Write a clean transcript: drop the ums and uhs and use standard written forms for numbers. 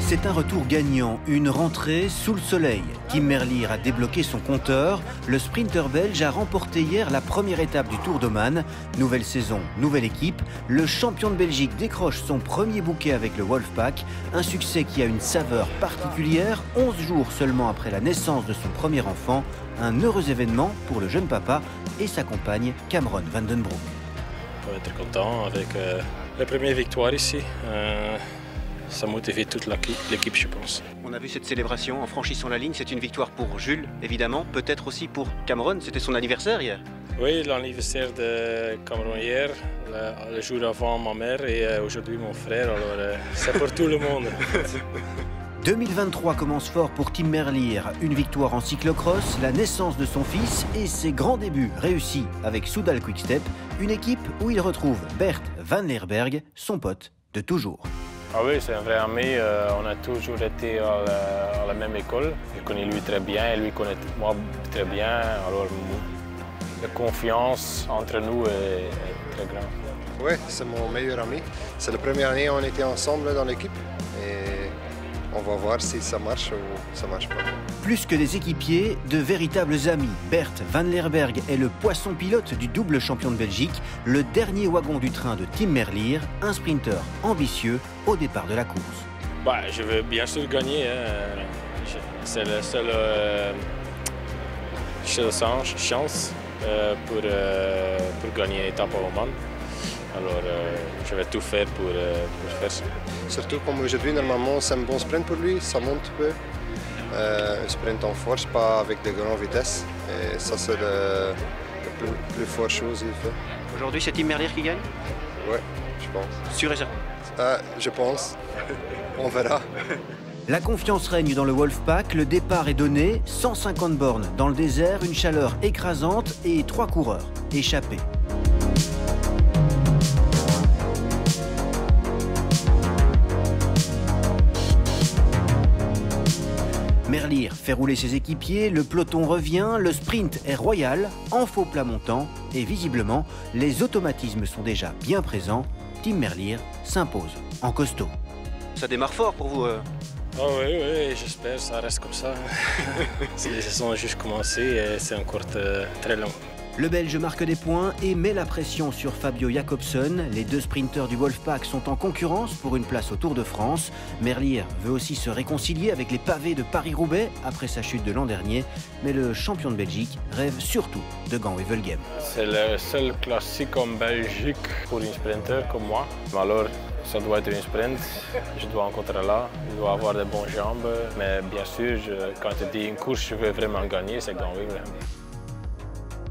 C'est un retour gagnant, une rentrée sous le soleil. Tim Merlier a débloqué son compteur. Le sprinter belge a remporté hier la première étape du Tour d'Oman. Nouvelle saison, nouvelle équipe. Le champion de Belgique décroche son premier bouquet avec le Wolfpack. Un succès qui a une saveur particulière. 11 jours seulement après la naissance de son premier enfant. Un heureux événement pour le jeune papa et sa compagne Cameron Van Den Broek. On va être content avec la première victoire ici. Ça a motivé toute l'équipe, je pense. On a vu cette célébration en franchissant la ligne. C'est une victoire pour Jules, évidemment. Peut-être aussi pour Cameron. C'était son anniversaire hier. Oui, l'anniversaire de Cameron hier, le jour avant ma mère et aujourd'hui mon frère. Alors c'est pour tout le monde. 2023 commence fort pour Tim Merlier. Une victoire en cyclocross, la naissance de son fils et ses grands débuts réussis avec Soudal Quick-Step, une équipe où il retrouve Bert Van Lerberg, son pote de toujours. Ah oui, c'est un vrai ami. On a toujours été à la même école. Je connais lui très bien et lui connaît moi très bien. Alors la confiance entre nous est très grande. Oui, c'est mon meilleur ami. C'est la première année qu'on était ensemble dans l'équipe. Et on va voir si ça marche ou ça marche pas. Plus que des équipiers, de véritables amis. Bert Van Lerberg est le poisson pilote du double champion de Belgique, le dernier wagon du train de Tim Merlier, un sprinter ambitieux au départ de la course. Je veux bien sûr gagner. C'est la seule chance pour gagner une étape au Oman. Alors, je vais tout faire pour faire ça. Surtout comme aujourd'hui, normalement, c'est un bon sprint pour lui, ça monte un peu. Un sprint en force, pas avec de grandes vitesses. Et ça, c'est la plus forte chose qu'il fait. Aujourd'hui, c'est Tim Merlier qui gagne? Oui, je pense. Sûr et certain? Je pense. On verra. La confiance règne dans le Wolfpack, le départ est donné, 150 bornes dans le désert, une chaleur écrasante et 3 coureurs échappés. Merlier fait rouler ses équipiers, le peloton revient, le sprint est royal, en faux plat montant et visiblement, les automatismes sont déjà bien présents. Tim Merlier s'impose en costaud. Ça démarre fort pour vous Oh oui, j'espère que ça reste comme ça. Les saisons ont juste commencé et c'est encore très long. Le Belge marque des points et met la pression sur Fabio Jakobsen. Les deux sprinteurs du Wolfpack sont en concurrence pour une place au Tour de France. Merlier veut aussi se réconcilier avec les pavés de Paris-Roubaix après sa chute de l'an dernier. Mais le champion de Belgique rêve surtout de Gand-Wevelgem. C'est le seul classique en Belgique pour un sprinter comme moi. Alors, ça doit être un sprint. Je dois encore là. Je dois avoir de bonnes jambes. Mais bien sûr, quand tu dis une course, je veux vraiment gagner, c'est Gand-Wevelgem.